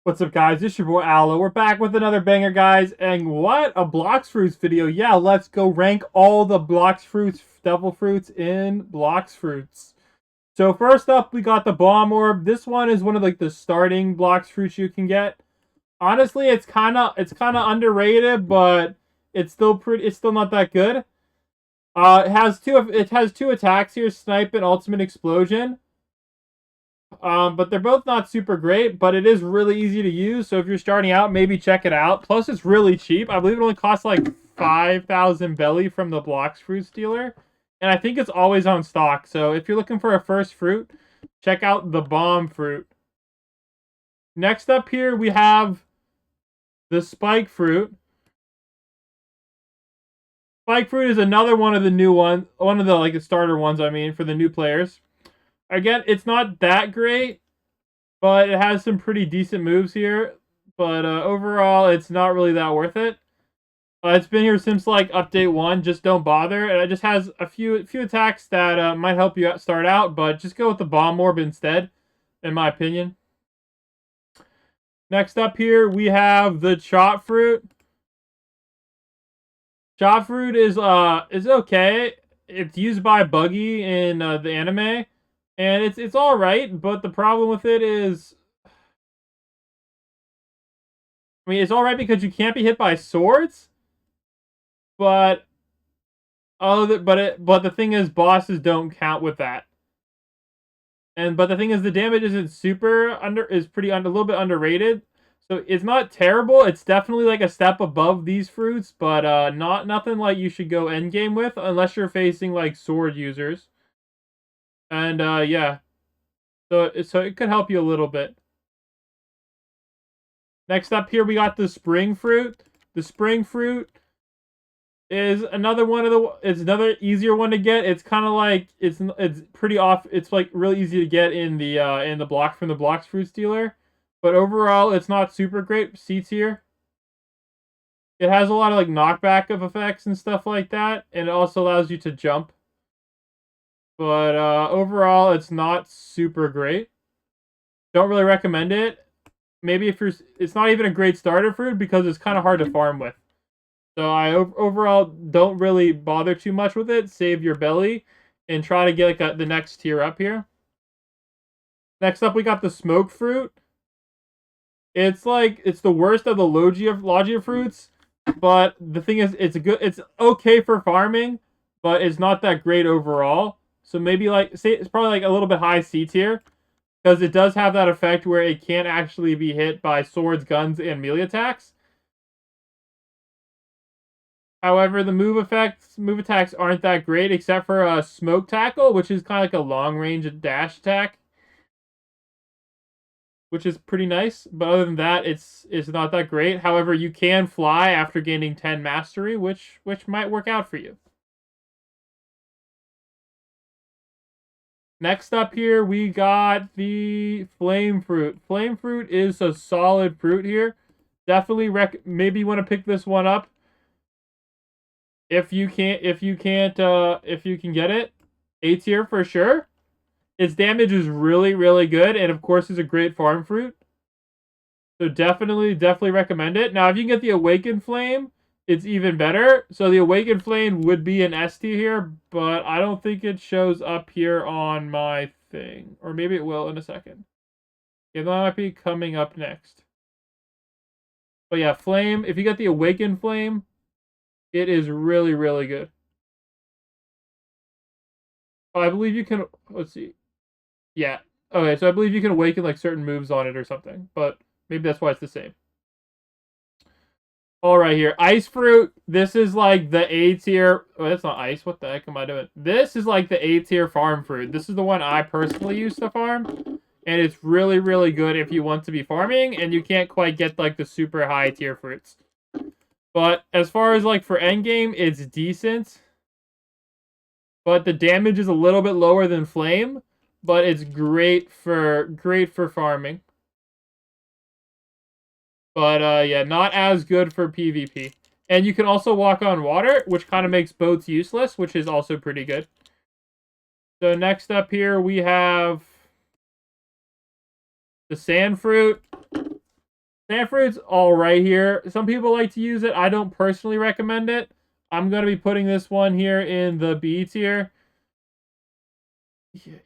What's up, guys? It's your boy Aloe. We're back with another banger, guys. And what a Blox Fruits video. Yeah, let's go rank all the Blox Fruits, Devil Fruits in Blox Fruits. So first up, we got the Bomb Orb. This one is one of like the starting Blox Fruits you can get. Honestly, it's kind of underrated, but it's still not that good. It has two attacks here, Snipe and Ultimate Explosion. But they're both not super great, but it is really easy to use. So if you're starting out, maybe check it out. Plus, it's really cheap. I believe it only costs like 5,000 belly from the Blox Fruit Stealer. And I think it's always on stock. So if you're looking for a first fruit, check out the Bomb Fruit. Next up here, we have the Spike Fruit. Spike Fruit is another one of the new ones, one of the like starter ones, I mean, for the new players. Again, it's not that great, but it has some pretty decent moves here. But overall, it's not really that worth it. It's been here since like update 1. Just don't bother. And it just has a few attacks that might help you start out, but just go with the Bomb Orb instead, in my opinion. Next up here, we have the Chop Fruit. Chop Fruit is okay. It's used by Buggy in the anime, and it's all right. But the problem with it is, I mean, it's all right because you can't be hit by swords, but but the thing is, bosses don't count with that. But the thing is, the damage isn't a little bit underrated. So it's not terrible. It's definitely like a step above these fruits, but nothing like you should go end game with unless you're facing like sword users. And yeah, so it could help you a little bit. Next up here, we got the Spring Fruit. The Spring Fruit is another one of the. It's another easier one to get. It's kind of like it's pretty off. It's like really easy to get in the block from the Blox Fruit Stealer, but overall it's not super great. C tier. It has a lot of like knockback of effects and stuff like that, and it also allows you to jump. But overall, it's not super great. Don't really recommend it. Maybe if you're, it's not even a great starter fruit because it's kind of hard to farm with. So I overall don't really bother too much with it. Save your belly and try to get like the next tier up here. Next up, we got the Smoke Fruit. It's the worst of the Logia fruits, but the thing is, it's okay for farming, but it's not that great overall. So maybe like say it's probably like a little bit high C tier because it does have that effect where it can't actually be hit by swords, guns, and melee attacks. However, the move attacks aren't that great, except for Smoke Tackle, which is kind of like a long range dash attack, which is pretty nice. But other than that, it's not that great. However, you can fly after gaining 10 mastery, which might work out for you. Next up here, we got the Flame Fruit. Flame Fruit is a solid fruit here. Definitely maybe you want to pick this one up if you can get it. A tier for sure. Its damage is really, really good, and of course, is a great farm fruit. So definitely recommend it. Now, if you can get the Awakened Flame, it's even better. So the Awakened Flame would be an S tier here, but I don't think it shows up here on my thing. Or maybe it will in a second. Yeah, that might be coming up next. But yeah, Flame, if you get the Awakened Flame, it is really, really good. Oh, I believe you can, let's see. Yeah. Okay, so I believe you can awaken like certain moves on it or something, but maybe that's why it's the same. All right, here, Ice Fruit. This is like the A tier. Oh, that's not ice. What the heck am I doing? This is like the A tier farm fruit. This is the one I personally use to farm, and it's really, really good if you want to be farming and you can't quite get like the super high tier fruits. But as far as like for endgame, it's decent. But the damage is a little bit lower than Flame, but it's great for farming. But yeah, not as good for PvP. And you can also walk on water, which kind of makes boats useless, which is also pretty good. So next up here we have the Sand Fruit. Sand fruit's all right here. Some people like to use it. I don't personally recommend it. I'm going to be putting this one here in the B tier.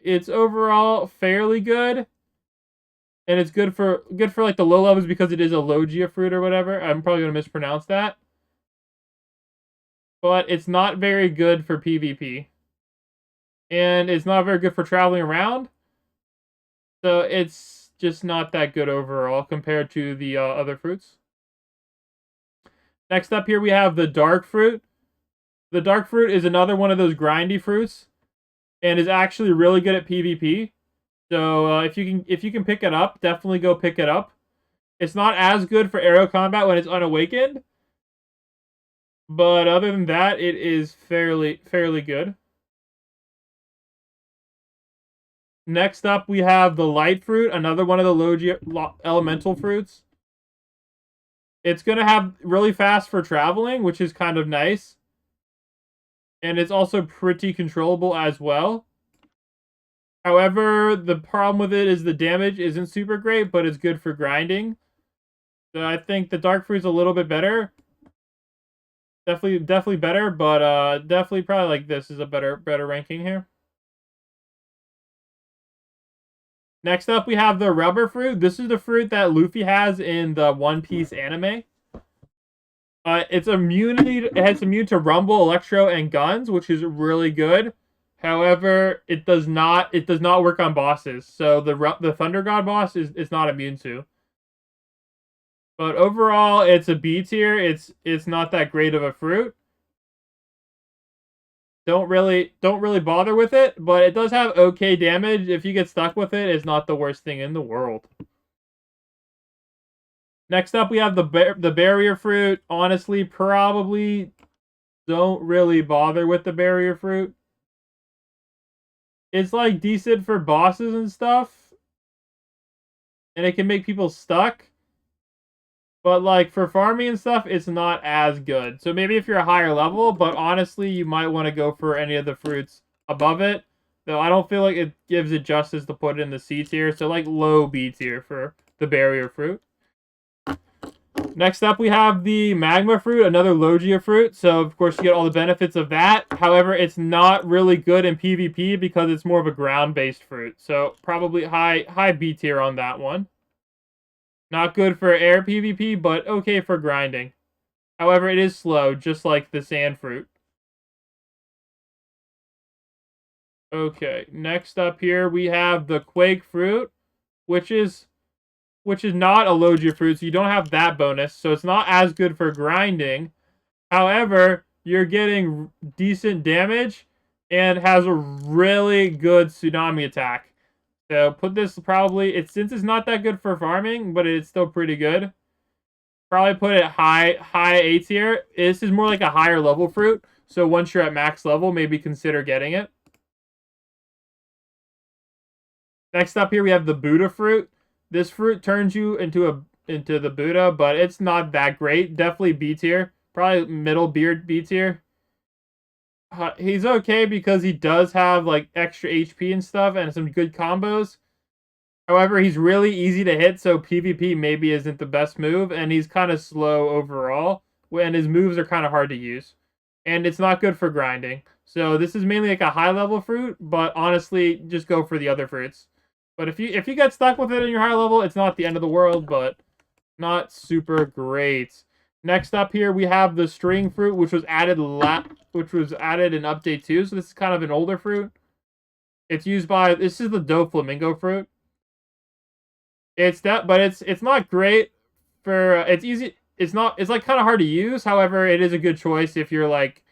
It's overall fairly good. And it's good for like the low levels because it is a Logia fruit or whatever. I'm probably going to mispronounce that. But it's not very good for PvP. And it's not very good for traveling around. So it's just not that good overall compared to the other fruits. Next up here we have the dark fruit. The dark fruit is another one of those grindy fruits, and is actually really good at PvP. So if you can pick it up, definitely go pick it up. It's not as good for aerial combat when it's unawakened, but other than that, it is fairly good. Next up, we have the light fruit, another one of the Logia elemental fruits. It's going to have really fast for traveling, which is kind of nice. And it's also pretty controllable as well. However, the problem with it is the damage isn't super great, but it's good for grinding. So I think the dark fruit's a little bit better. Definitely better, but definitely probably like this is a better ranking here. Next up, we have the rubber fruit. This is the fruit that Luffy has in the One Piece anime. It's immunity. It has immune to rumble, electro, and guns, which is really good. However, it does not work on bosses. So the Thunder God boss is not immune to. But overall, it's a B tier. It's not that great of a fruit. Don't really bother with it, but it does have okay damage. If you get stuck with it, it's not the worst thing in the world. Next up, we have the barrier fruit. Honestly, probably don't really bother with the barrier fruit. It's like decent for bosses and stuff, and it can make people stuck. But like for farming and stuff, it's not as good. So maybe if you're a higher level, but honestly, you might want to go for any of the fruits above it. Though I don't feel like it gives it justice to put it in the C tier. So like low B tier for the barrier fruit. Next up, we have the magma fruit, another Logia fruit. So of course you get all the benefits of that. However, it's not really good in PvP because it's more of a ground-based fruit. So probably high B tier on that one. Not good for air PvP, but okay for grinding. However, it is slow, just like the sand fruit. Okay, next up here we have the quake fruit, which is not a Logia fruit, so you don't have that bonus, so it's not as good for grinding. However, you're getting decent damage and has a really good tsunami attack. So put this probably, since it's not that good for farming, but it's still pretty good. Probably put it high A tier. This is more like a higher level fruit. So once you're at max level, maybe consider getting it. Next up here we have the Buddha fruit. This fruit turns you into the Buddha, but it's not that great. Definitely B tier. Probably middle B tier. He's okay because he does have like extra HP and stuff and some good combos. However, he's really easy to hit, so PvP maybe isn't the best move, and he's kind of slow overall, and his moves are kind of hard to use. And it's not good for grinding. So this is mainly like a high-level fruit, but honestly, just go for the other fruits. But if you get stuck with it in your high level, it's not the end of the world, but not super great. Next up here, we have the string fruit, which was added in Update 2, so this is kind of an older fruit. It's used by, this is the Doflamingo fruit. But it's not great for it's easy. It's like kind of hard to use. However, it is a good choice if you're like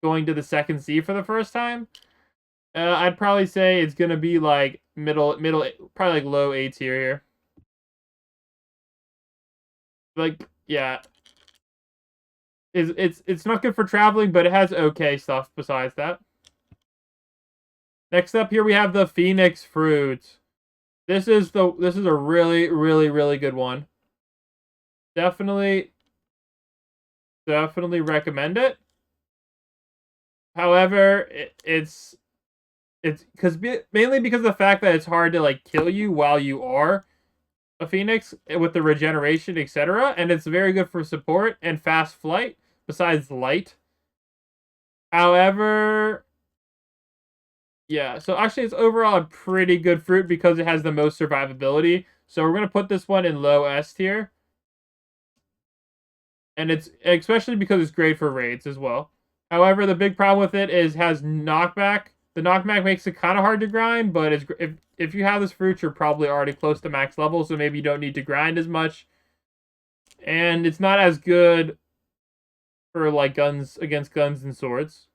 going to the second C for the first time. I'd probably say it's gonna be like middle, probably like low A tier here. Like yeah, it's not good for traveling, but it has okay stuff besides that. Next up here we have the Phoenix fruit. This is a really good one. Definitely recommend it. However, it's because mainly because of the fact that it's hard to like kill you while you are a phoenix with the regeneration, etc. And it's very good for support and fast flight, besides light. However, yeah, so actually it's overall a pretty good fruit because it has the most survivability. So we're going to put this one in low S tier. And it's especially because it's great for raids as well. However, the big problem with it is has knockback. The knockback makes it kind of hard to grind, but if you have this fruit, you're probably already close to max level, so maybe you don't need to grind as much. And it's not as good for like guns against guns and swords.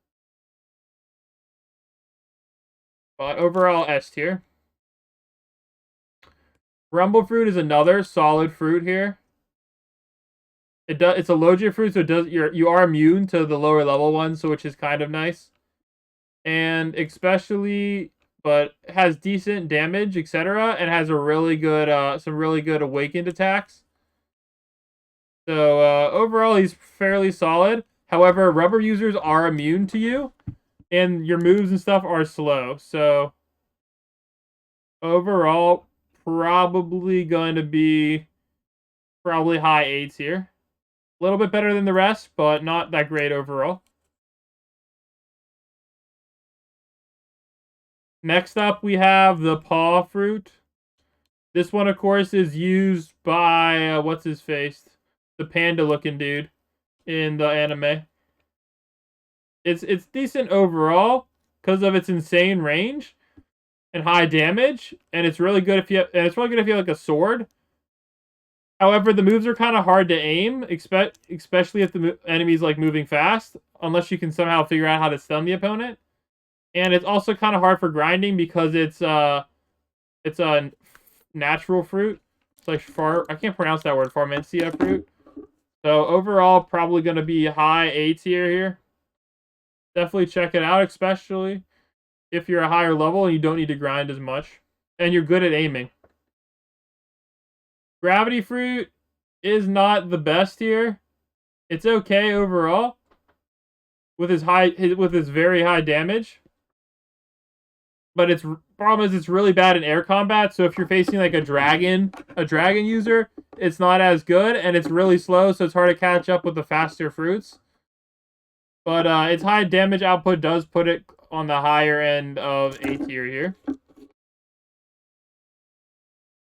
But overall, S tier. Rumble fruit is another solid fruit here. It's a Logia fruit, so you are immune to the lower level ones, so which is kind of nice. And especially, but has decent damage, etc., and has a really good some really good awakened attacks. So overall, he's fairly solid. However, rubber users are immune to you, and your moves and stuff are slow. So overall, probably going to be high 8s here. A little bit better than the rest, but not that great overall. Next up, we have the paw fruit. This one, of course, is used by, what's his face? The panda-looking dude in the anime. It's decent overall because of its insane range and high damage, and it's really good if you have like a sword. However, the moves are kind of hard to aim, especially if the enemy's like moving fast, unless you can somehow figure out how to stun the opponent. And it's also kind of hard for grinding because it's a natural fruit. It's like I can't pronounce that word, Farmencia fruit. So overall, probably going to be high A tier here. Definitely check it out, especially if you're a higher level and you don't need to grind as much. And you're good at aiming. Gravity fruit is not the best here. It's okay overall with his very high damage. But its problem is it's really bad in air combat. So if you're facing like a dragon user, it's not as good, and it's really slow, so it's hard to catch up with the faster fruits. But its high damage output does put it on the higher end of A tier here.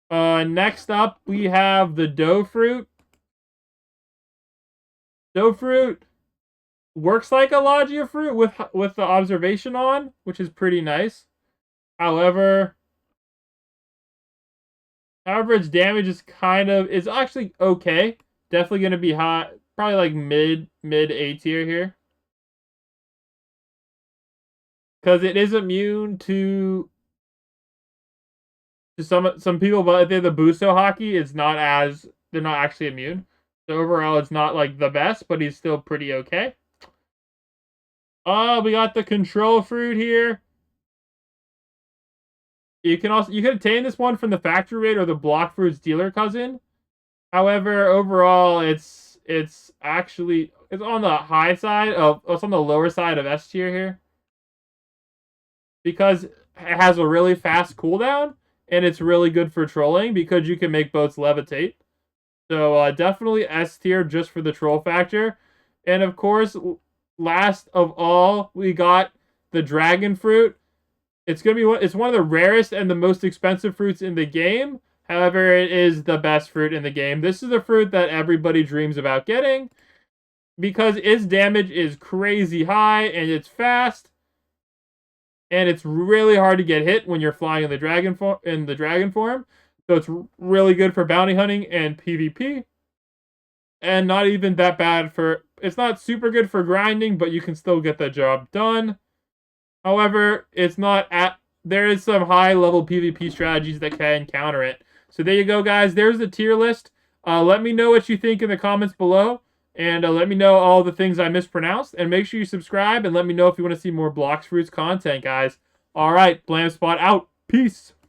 Next up, we have the dough fruit. Dough fruit works like a Logia fruit with the observation on, which is pretty nice. However, its damage is actually okay. Definitely going to be high, probably like mid A tier here. Because it is immune to some people, but if they're the Buso hockey, they're not actually immune. So overall, it's not like the best, but he's still pretty okay. We got the control fruit here. You can obtain this one from the factory raid or the block fruit's dealer cousin. However, overall, it's on the high side it's on the lower side of S tier here. Because it has a really fast cooldown, and it's really good for trolling because you can make boats levitate. So definitely S tier just for the troll factor. And of course, last of all, we got the dragon fruit. It's one of the rarest and the most expensive fruits in the game. However, it is the best fruit in the game. This is the fruit that everybody dreams about getting because its damage is crazy high and it's fast. And it's really hard to get hit when you're flying in the dragon form. So it's really good for bounty hunting and PvP. And not even that bad it's not super good for grinding, but you can still get the job done. However, there is some high level PvP strategies that can counter it. So there you go, guys. There's the tier list. Let me know what you think in the comments below. And let me know all the things I mispronounced. And make sure you subscribe and let me know if you want to see more Blox Fruits content, guys. Alright, Blam Spot out. Peace.